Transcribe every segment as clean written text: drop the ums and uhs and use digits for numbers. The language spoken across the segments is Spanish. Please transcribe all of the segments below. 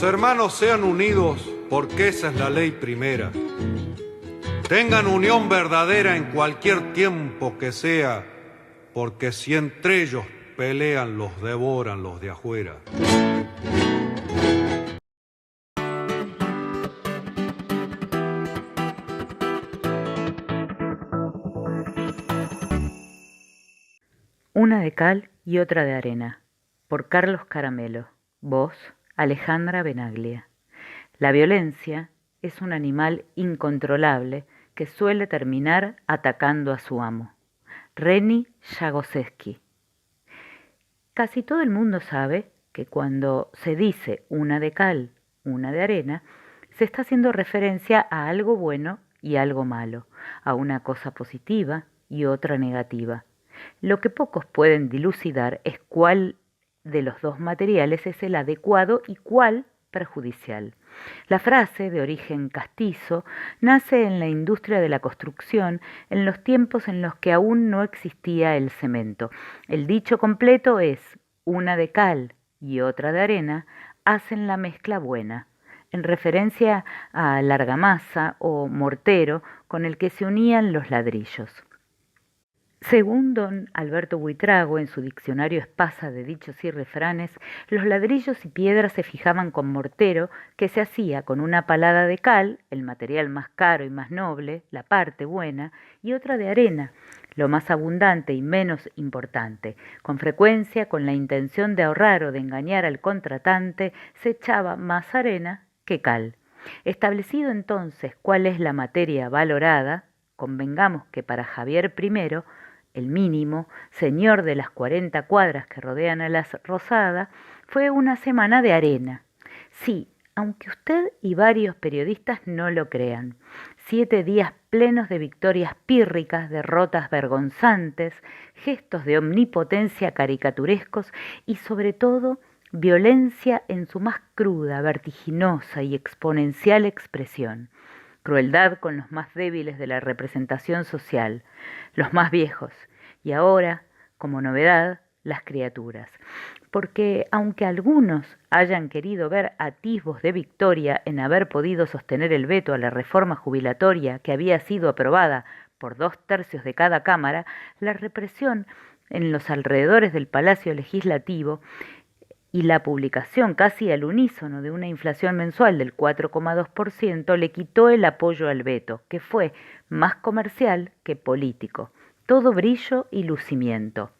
Los hermanos sean unidos porque esa es la ley primera. Tengan unión verdadera en cualquier tiempo que sea, porque si entre ellos pelean, los devoran los de afuera. Una de cal y otra de arena, por Carlos Caramelo, voz Alejandra Benaglia. La violencia es un animal incontrolable que suele terminar atacando a su amo. Reni Jagoseski. Casi todo el mundo sabe que cuando se dice una de cal, una de arena, se está haciendo referencia a algo bueno y algo malo, a una cosa positiva y otra negativa. Lo que pocos pueden dilucidar es cuál de los dos materiales es el adecuado y cuál perjudicial. La frase, de origen castizo, nace en la industria de la construcción en los tiempos en los que aún no existía el cemento. El dicho completo es: una de cal y otra de arena hacen la mezcla buena, en referencia al argamasa o mortero con el que se unían los ladrillos. Según don Alberto Buitrago, en su diccionario Espasa de dichos y refranes, los ladrillos y piedras se fijaban con mortero, que se hacía con una palada de cal, el material más caro y más noble, la parte buena, y otra de arena, lo más abundante y menos importante. Con frecuencia, con la intención de ahorrar o de engañar al contratante, se echaba más arena que cal. Establecido entonces cuál es la materia valorada, convengamos que para Javier I, el mínimo, señor de las 40 cuadras que rodean a la Rosada, fue una semana de arena. Sí, aunque usted y varios periodistas no lo crean. 7 días plenos de victorias pírricas, derrotas vergonzantes, gestos de omnipotencia caricaturescos y sobre todo violencia en su más cruda, vertiginosa y exponencial expresión. Crueldad con los más débiles de la representación social, los más viejos, y ahora, como novedad, las criaturas. Porque aunque algunos hayan querido ver atisbos de victoria en haber podido sostener el veto a la reforma jubilatoria que había sido aprobada por 2/3 de cada cámara, la represión en los alrededores del Palacio Legislativo y la publicación casi al unísono de una inflación mensual del 4,2% le quitó el apoyo al veto, que fue más comercial que político. Todo brillo y lucimiento.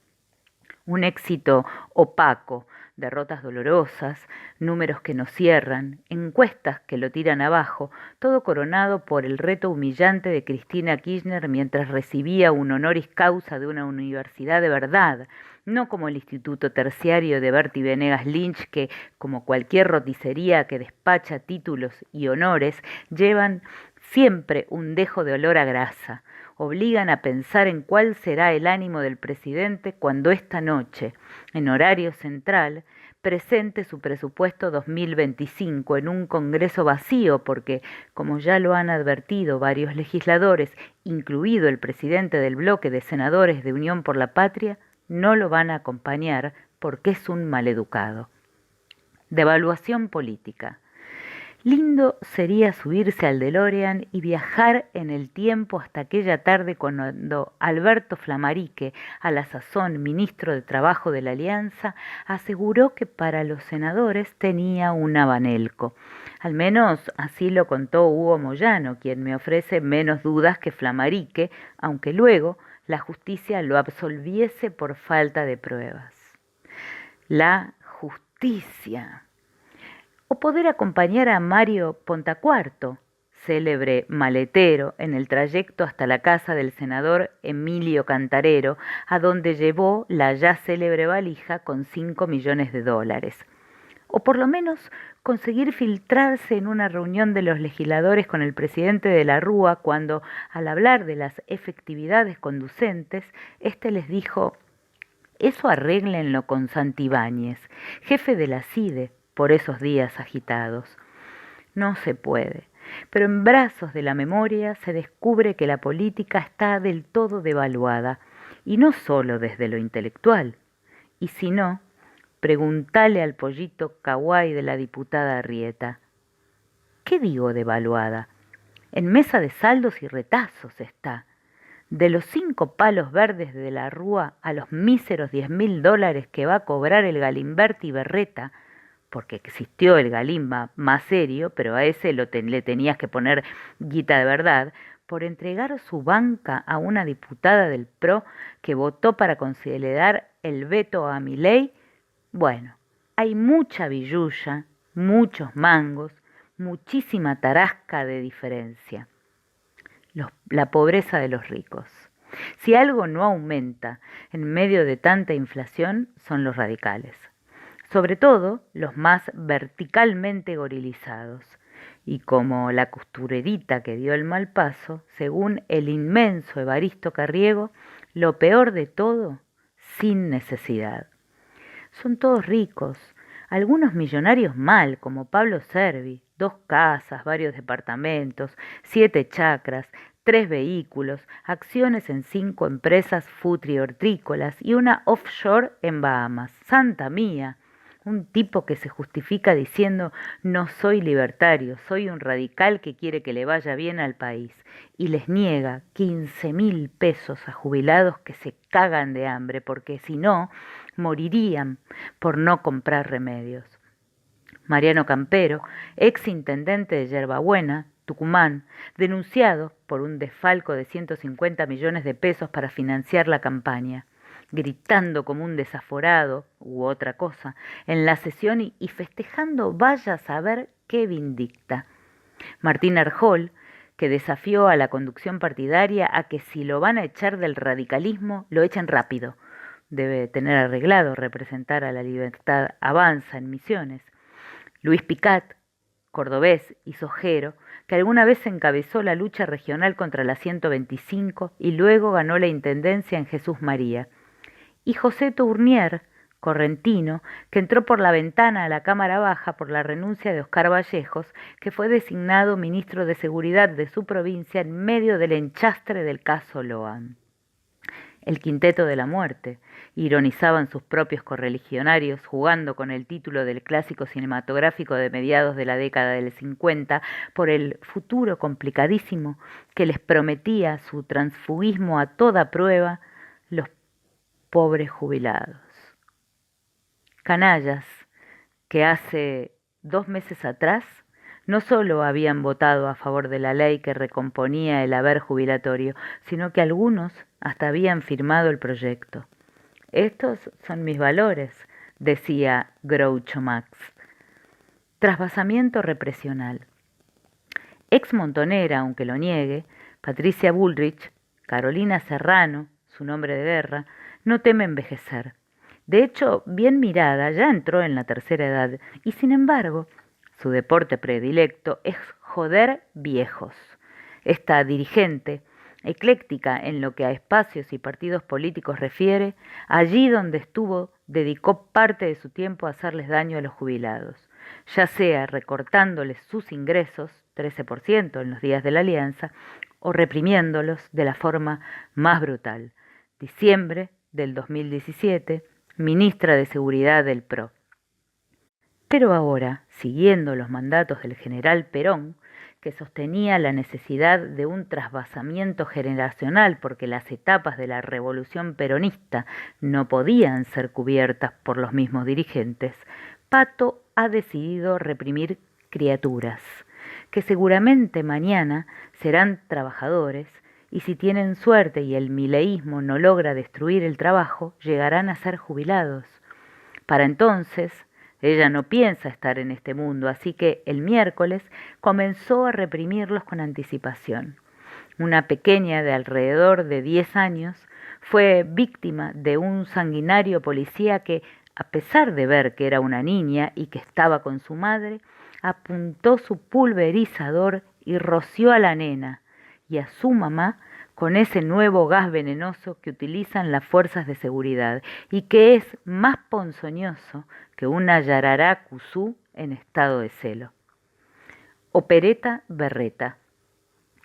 Un éxito opaco, derrotas dolorosas, números que no cierran, encuestas que lo tiran abajo, todo coronado por el reto humillante de Cristina Kirchner mientras recibía un honoris causa de una universidad de verdad, no como el Instituto Terciario de Bertie Venegas Lynch que, como cualquier roticería que despacha títulos y honores, llevan siempre un dejo de olor a grasa. Obligan a pensar en cuál será el ánimo del presidente cuando esta noche, en horario central, presente su presupuesto 2025 en un Congreso vacío porque, como ya lo han advertido varios legisladores, incluido el presidente del bloque de senadores de Unión por la Patria, no lo van a acompañar porque es un maleducado. Devaluación política. Lindo sería subirse al DeLorean y viajar en el tiempo hasta aquella tarde cuando Alberto Flammarique, a la sazón ministro de Trabajo de la Alianza, aseguró que para los senadores tenía un abanelco. Al menos así lo contó Hugo Moyano, quien me ofrece menos dudas que Flammarique, aunque luego la justicia lo absolviese por falta de pruebas. La justicia. O poder acompañar a Mario Pontacuarto, célebre maletero, en el trayecto hasta la casa del senador Emilio Cantarero, a donde llevó la ya célebre valija con $5 millones. O por lo menos conseguir filtrarse en una reunión de los legisladores con el presidente de la Rúa cuando, al hablar de las efectividades conducentes, éste les dijo: eso arréglenlo con Santibáñez, jefe de la CIDE, por esos días agitados. No se puede, pero en brazos de la memoria se descubre que la política está del todo devaluada, y no solo desde lo intelectual, y si no, Preguntale al pollito kawaii de la diputada Arrieta. ¿Qué digo devaluada? En mesa de saldos y retazos está. De los 5 palos verdes de la Rúa a los míseros $10.000 que va a cobrar el Galimberti Berreta, porque existió el Galimba más serio, pero a ese le tenías que poner guita de verdad, por entregar su banca a una diputada del PRO que votó para consolidar el veto a Milei. Bueno, hay mucha billulla, muchos mangos, muchísima tarasca de diferencia. La pobreza de los ricos. Si algo no aumenta en medio de tanta inflación, son los radicales. Sobre todo los más verticalmente gorilizados. Y como la costurerita que dio el mal paso, según el inmenso Evaristo Carriego, lo peor de todo, sin necesidad. Son todos ricos, algunos millonarios mal, como Pablo Servi, 2 casas, varios departamentos, 7 chacras, 3 vehículos, acciones en 5 empresas futri-hortícolas y una offshore en Bahamas. ¡Santa mía! Un tipo que se justifica diciendo no soy libertario, soy un radical que quiere que le vaya bien al país y les niega 15.000 pesos a jubilados que se cagan de hambre porque si no morirían por no comprar remedios. Mariano Campero, ex intendente de Yerbabuena, Tucumán, denunciado por un desfalco de 150 millones de pesos para financiar la campaña, gritando como un desaforado u otra cosa en la sesión y festejando vaya a saber qué vindicta. Martín Arjol, que desafió a la conducción partidaria a que si lo van a echar del radicalismo, lo echen rápido. Debe tener arreglado representar a la Libertad Avanza en Misiones. Luis Picat, cordobés y sojero, que alguna vez encabezó la lucha regional contra la 125 y luego ganó la intendencia en Jesús María. Y José Tournier, correntino, que entró por la ventana a la Cámara Baja por la renuncia de Oscar Vallejos, que fue designado ministro de Seguridad de su provincia en medio del enchastre del caso Loan. El Quinteto de la Muerte, ironizaban sus propios correligionarios jugando con el título del clásico cinematográfico de mediados de la década del 50 por el futuro complicadísimo que les prometía su transfugismo a toda prueba los pobres jubilados. Canallas que hace 2 meses atrás no solo habían votado a favor de la ley que recomponía el haber jubilatorio, sino que algunos hasta habían firmado el proyecto. Estos son mis valores, decía Groucho Marx. Trasvasamiento represional. Ex montonera, aunque lo niegue, Patricia Bullrich, Carolina Serrano, su nombre de guerra, no teme envejecer. De hecho, bien mirada, ya entró en la tercera edad y, sin embargo, su deporte predilecto es joder viejos. Esta dirigente, ecléctica en lo que a espacios y partidos políticos refiere, allí donde estuvo dedicó parte de su tiempo a hacerles daño a los jubilados, ya sea recortándoles sus ingresos, 13% en los días de la Alianza, o reprimiéndolos de la forma más brutal. Diciembre del 2017, ministra de Seguridad del PRO. Pero ahora, siguiendo los mandatos del general Perón, que sostenía la necesidad de un trasvasamiento generacional porque las etapas de la revolución peronista no podían ser cubiertas por los mismos dirigentes, Pato ha decidido reprimir criaturas, que seguramente mañana serán trabajadores y si tienen suerte y el mileísmo no logra destruir el trabajo, llegarán a ser jubilados. Para entonces, ella no piensa estar en este mundo, así que el miércoles comenzó a reprimirlos con anticipación. Una pequeña de alrededor de 10 años fue víctima de un sanguinario policía que, a pesar de ver que era una niña y que estaba con su madre, apuntó su pulverizador y roció a la nena y a su mamá con ese nuevo gas venenoso que utilizan las fuerzas de seguridad y que es más ponzoñoso que una yarará cuzú en estado de celo. Opereta Berreta.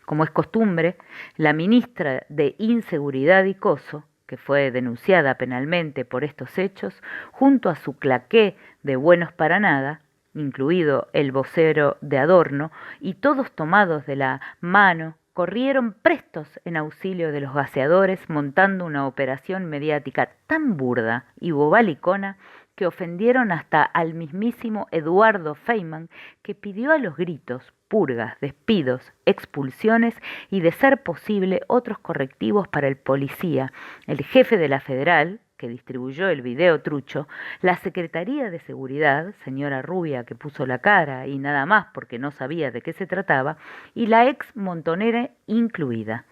Como es costumbre, la ministra de Inseguridad y Coso, que fue denunciada penalmente por estos hechos, junto a su claqué de buenos para nada, incluido el vocero de Adorno, y todos tomados de la mano, corrieron prestos en auxilio de los gaseadores, montando una operación mediática tan burda y bobalicona que ofendieron hasta al mismísimo Eduardo Feynman, que pidió a los gritos purgas, despidos, expulsiones y, de ser posible, otros correctivos para el policía, el jefe de la Federal, que distribuyó el video trucho, la Secretaría de Seguridad, señora Rubia, que puso la cara y nada más porque no sabía de qué se trataba, y la ex Montonera incluida.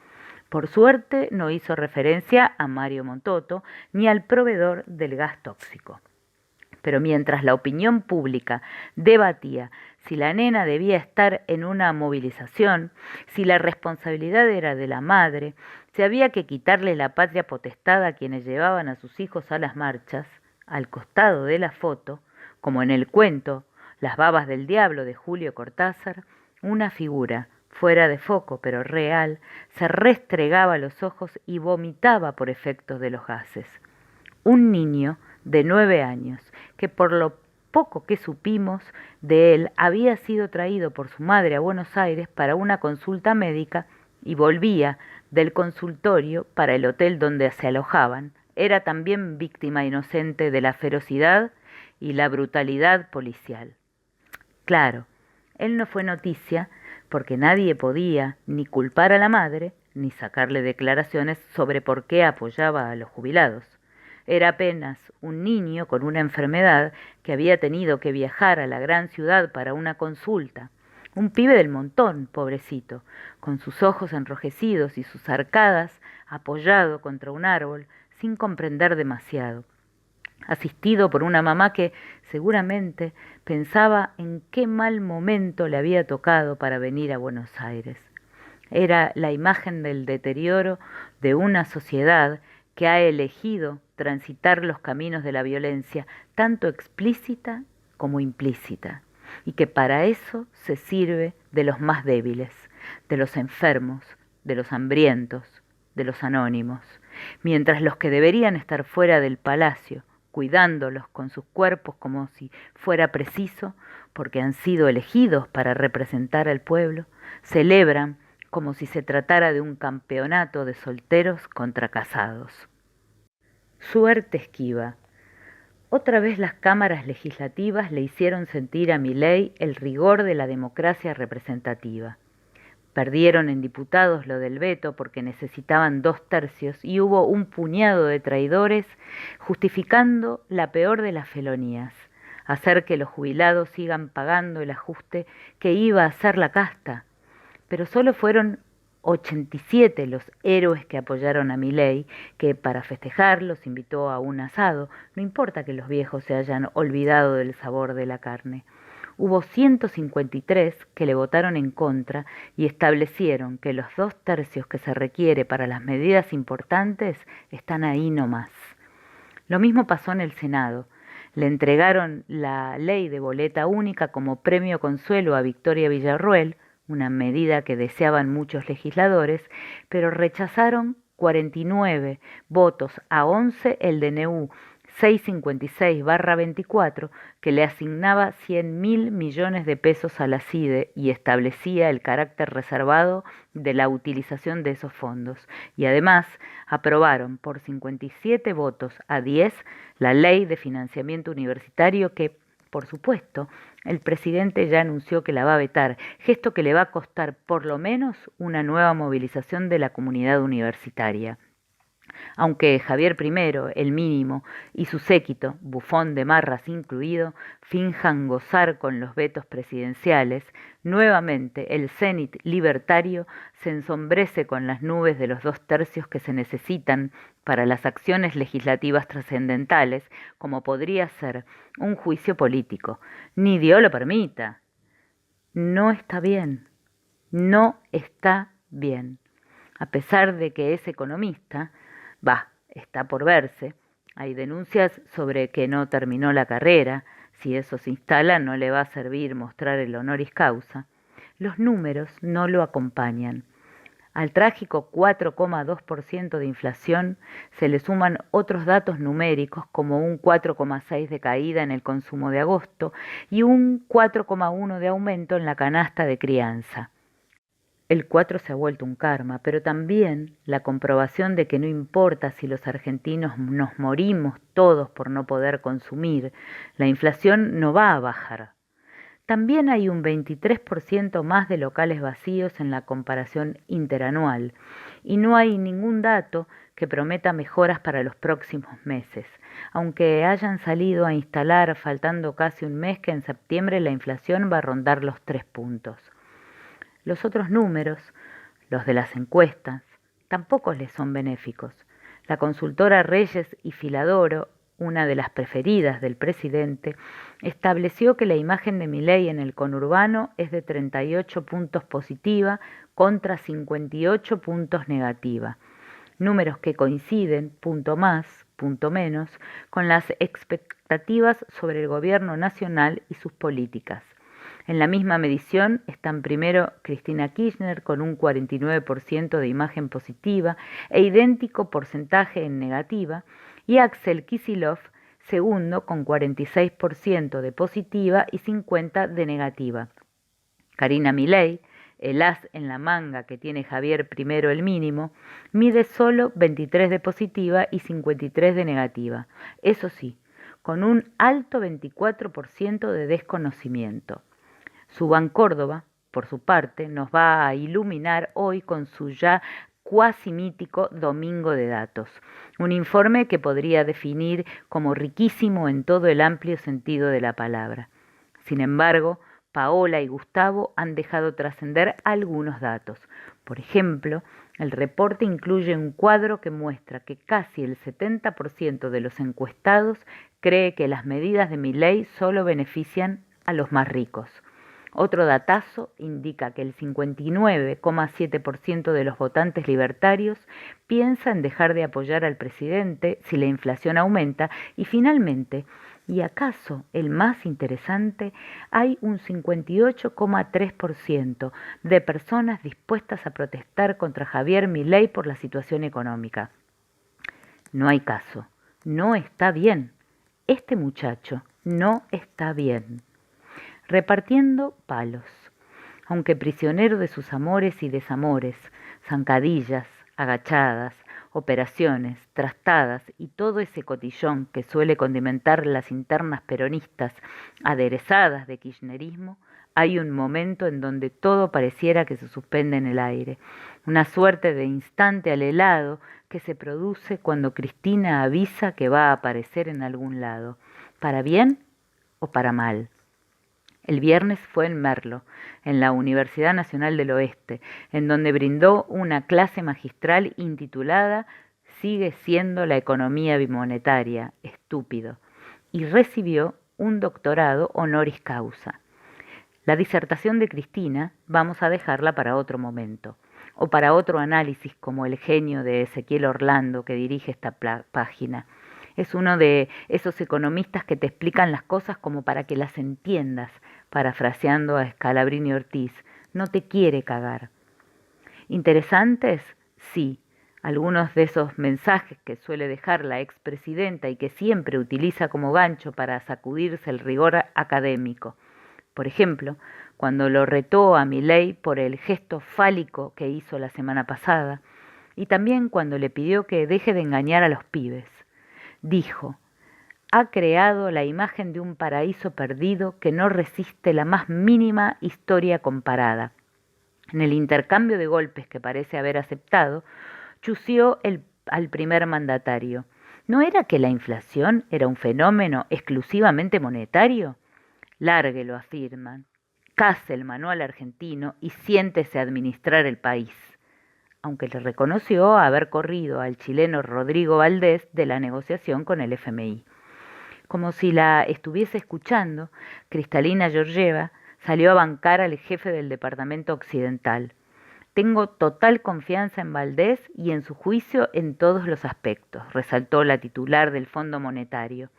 Por suerte no hizo referencia a Mario Montoto ni al proveedor del gas tóxico. Pero mientras la opinión pública debatía si la nena debía estar en una movilización, si la responsabilidad era de la madre, si había que quitarle la patria potestad a quienes llevaban a sus hijos a las marchas, al costado de la foto, como en el cuento Las babas del diablo de Julio Cortázar, una figura, fuera de foco pero real, se restregaba los ojos y vomitaba por efectos de los gases. Un niño de 9 años, que por lo poco que supimos de él había sido traído por su madre a Buenos Aires para una consulta médica y volvía del consultorio para el hotel donde se alojaban, era también víctima inocente de la ferocidad y la brutalidad policial. Claro, él no fue noticia porque nadie podía ni culpar a la madre ni sacarle declaraciones sobre por qué apoyaba a los jubilados. Era apenas un niño con una enfermedad que había tenido que viajar a la gran ciudad para una consulta. Un pibe del montón, pobrecito, con sus ojos enrojecidos y sus arcadas apoyado contra un árbol, sin comprender demasiado. Asistido por una mamá que seguramente pensaba en qué mal momento le había tocado para venir a Buenos Aires. Era la imagen del deterioro de una sociedad que ha elegido transitar los caminos de la violencia, tanto explícita como implícita, y que para eso se sirve de los más débiles, de los enfermos, de los hambrientos, de los anónimos, mientras los que deberían estar fuera del palacio, cuidándolos con sus cuerpos como si fuera preciso, porque han sido elegidos para representar al pueblo, celebran como si se tratara de un campeonato de solteros contra casados. Suerte esquiva. Otra vez las cámaras legislativas le hicieron sentir a Milei el rigor de la democracia representativa. Perdieron en diputados lo del veto porque necesitaban 2/3 y hubo un puñado de traidores justificando la peor de las felonías, hacer que los jubilados sigan pagando el ajuste que iba a hacer la casta. Pero solo fueron 87 los héroes que apoyaron a Milei, que para festejarlos invitó a un asado. No importa que los viejos se hayan olvidado del sabor de la carne. Hubo 153 que le votaron en contra y establecieron que los 2/3 que se requiere para las medidas importantes están ahí nomás. Lo mismo pasó en el Senado. Le entregaron la ley de boleta única como premio consuelo a Victoria Villarroel, una medida que deseaban muchos legisladores, pero rechazaron 49 votos a 11 el DNU 656/24, que le asignaba 100.000 millones de pesos a la CIDE y establecía el carácter reservado de la utilización de esos fondos. Y además aprobaron por 57 votos a 10 la ley de financiamiento universitario que, por supuesto, el presidente ya anunció que la va a vetar, gesto que le va a costar por lo menos una nueva movilización de la comunidad universitaria. Aunque Javier I, el mínimo, y su séquito, bufón de marras incluido, finjan gozar con los vetos presidenciales, nuevamente el cénit libertario se ensombrece con las nubes de los 2/3 que se necesitan para las acciones legislativas trascendentales, como podría ser un juicio político. Ni Dios lo permita. No está bien. No está bien. A pesar de que es economista, está por verse. Hay denuncias sobre que no terminó la carrera. Si eso se instala, no le va a servir mostrar el honoris causa. Los números no lo acompañan. Al trágico 4,2% de inflación se le suman otros datos numéricos como un 4,6% de caída en el consumo de agosto y un 4,1% de aumento en la canasta de crianza. El 4 se ha vuelto un karma, pero también la comprobación de que no importa si los argentinos nos morimos todos por no poder consumir, la inflación no va a bajar. También hay un 23% más de locales vacíos en la comparación interanual y no hay ningún dato que prometa mejoras para los próximos meses, aunque hayan salido a instalar faltando casi un mes que en septiembre la inflación va a rondar los 3 puntos. Los otros números, los de las encuestas, tampoco les son benéficos. La consultora Reyes y Filadoro, una de las preferidas del presidente, estableció que la imagen de Milei en el conurbano es de 38 puntos positiva contra 58 puntos negativa. Números que coinciden, punto más, punto menos, con las expectativas sobre el gobierno nacional y sus políticas. En la misma medición están primero Cristina Kirchner con un 49% de imagen positiva e idéntico porcentaje en negativa, y Axel Kicillof segundo con 46% de positiva y 50% de negativa. Karina Milei, el as en la manga que tiene Javier primero el mínimo, mide solo 23% de positiva y 53% de negativa. Eso sí, con un alto 24% de desconocimiento. Subán Córdoba, por su parte, nos va a iluminar hoy con su ya cuasi mítico Domingo de Datos, un informe que podría definir como riquísimo en todo el amplio sentido de la palabra. Sin embargo, Paola y Gustavo han dejado trascender algunos datos. Por ejemplo, el reporte incluye un cuadro que muestra que casi el 70% de los encuestados cree que las medidas de Milei solo benefician a los más ricos. Otro datazo indica que el 59,7% de los votantes libertarios piensa en dejar de apoyar al presidente si la inflación aumenta y finalmente, y acaso el más interesante, hay un 58,3% de personas dispuestas a protestar contra Javier Milei por la situación económica. No hay caso, no está bien. Este muchacho no está bien. Repartiendo palos, aunque prisionero de sus amores y desamores, zancadillas, agachadas, operaciones, trastadas y todo ese cotillón que suele condimentar las internas peronistas aderezadas de kirchnerismo, hay un momento en donde todo pareciera que se suspende en el aire, una suerte de instante al helado que se produce cuando Cristina avisa que va a aparecer en algún lado, para bien o para mal. El viernes fue en Merlo, en la Universidad Nacional del Oeste, en donde brindó una clase magistral intitulada «Sigue siendo la economía bimonetaria, estúpido», y recibió un doctorado honoris causa. La disertación de Cristina vamos a dejarla para otro momento, o para otro análisis como el genio de Ezequiel Orlando que dirige esta página. Es uno de esos economistas que te explican las cosas como para que las entiendas, parafraseando a Scalabrini Ortiz. No te quiere cagar. ¿Interesantes? Sí. Algunos de esos mensajes que suele dejar la expresidenta y que siempre utiliza como gancho para sacudirse el rigor académico. Por ejemplo, cuando lo retó a Milei por el gesto fálico que hizo la semana pasada, y también cuando le pidió que deje de engañar a los pibes. Dijo, ha creado la imagen de un paraíso perdido que no resiste la más mínima historia comparada. En el intercambio de golpes que parece haber aceptado, chució al primer mandatario. ¿No era que la inflación era un fenómeno exclusivamente monetario? Lárguelo, afirman. Case el manual argentino y siéntese a administrar el país, aunque le reconoció haber corrido al chileno Rodrigo Valdés de la negociación con el FMI. Como si la estuviese escuchando, Cristalina Georgieva salió a bancar al jefe del Departamento Occidental. Tengo total confianza en Valdés y en su juicio en todos los aspectos, resaltó la titular del Fondo Monetario.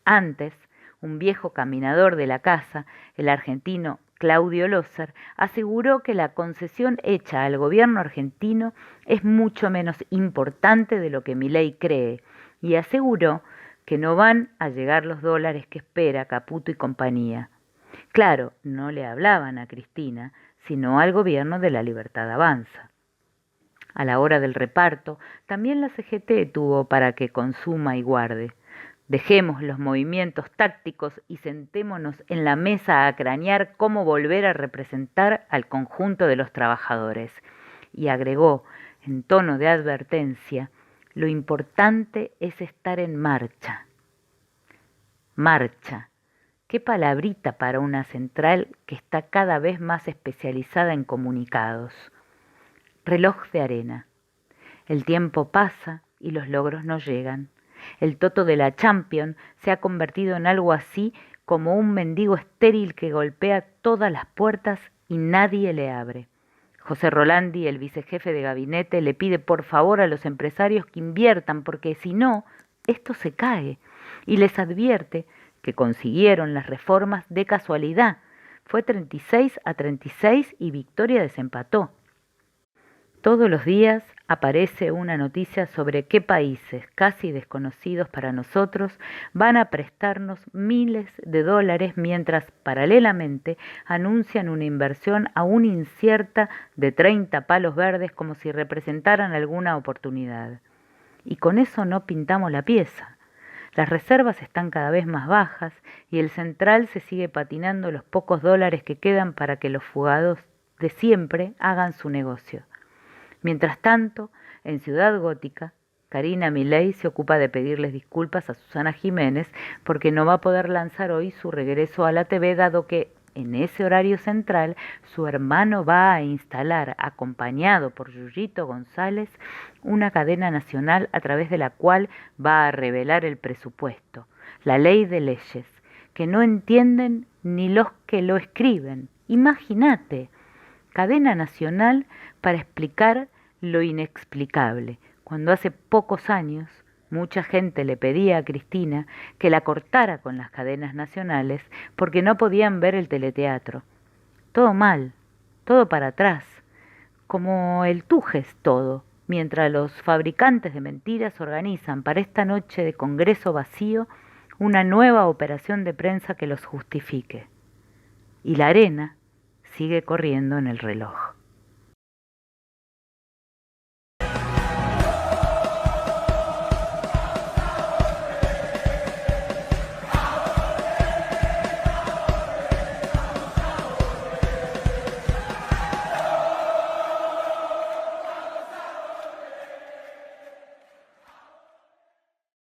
Antes, un viejo caminador de la casa, el argentino Claudio Loser, aseguró que la concesión hecha al gobierno argentino es mucho menos importante de lo que Milei cree y aseguró que no van a llegar los dólares que espera Caputo y compañía. Claro, no le hablaban a Cristina, sino al gobierno de la Libertad Avanza. A la hora del reparto, también la CGT tuvo para que consuma y guarde. Dejemos los movimientos tácticos y sentémonos en la mesa a cranear cómo volver a representar al conjunto de los trabajadores. Y agregó, en tono de advertencia, lo importante es estar en marcha. Marcha. Qué palabrita para una central que está cada vez más especializada en comunicados. Reloj de arena. El tiempo pasa y los logros no llegan. El toto de la Champions se ha convertido en algo así como un mendigo estéril que golpea todas las puertas y nadie le abre. José Rolandi, el vicejefe de gabinete, le pide por favor a los empresarios que inviertan porque si no, esto se cae. Y les advierte que consiguieron las reformas de casualidad. Fue 36-36 y Victoria desempató. Todos los días aparece una noticia sobre qué países, casi desconocidos para nosotros, van a prestarnos miles de dólares mientras paralelamente anuncian una inversión aún incierta de 30 palos verdes como si representaran alguna oportunidad. Y con eso no pintamos la pieza. Las reservas están cada vez más bajas y el central se sigue patinando los pocos dólares que quedan para que los fugados de siempre hagan su negocio. Mientras tanto, en Ciudad Gótica, Karina Milei se ocupa de pedirles disculpas a Susana Jiménez porque no va a poder lanzar hoy su regreso a la TV dado que en ese horario central su hermano va a instalar, acompañado por Yuyito González, una cadena nacional a través de la cual va a revelar el presupuesto, la ley de leyes, que no entienden ni los que lo escriben. Imagínate. Cadena nacional para explicar lo inexplicable, cuando hace pocos años mucha gente le pedía a Cristina que la cortara con las cadenas nacionales porque no podían ver el teleteatro. Todo mal, todo para atrás, como el Tujes todo, mientras los fabricantes de mentiras organizan para esta noche de congreso vacío una nueva operación de prensa que los justifique. Y la arena sigue corriendo en el reloj.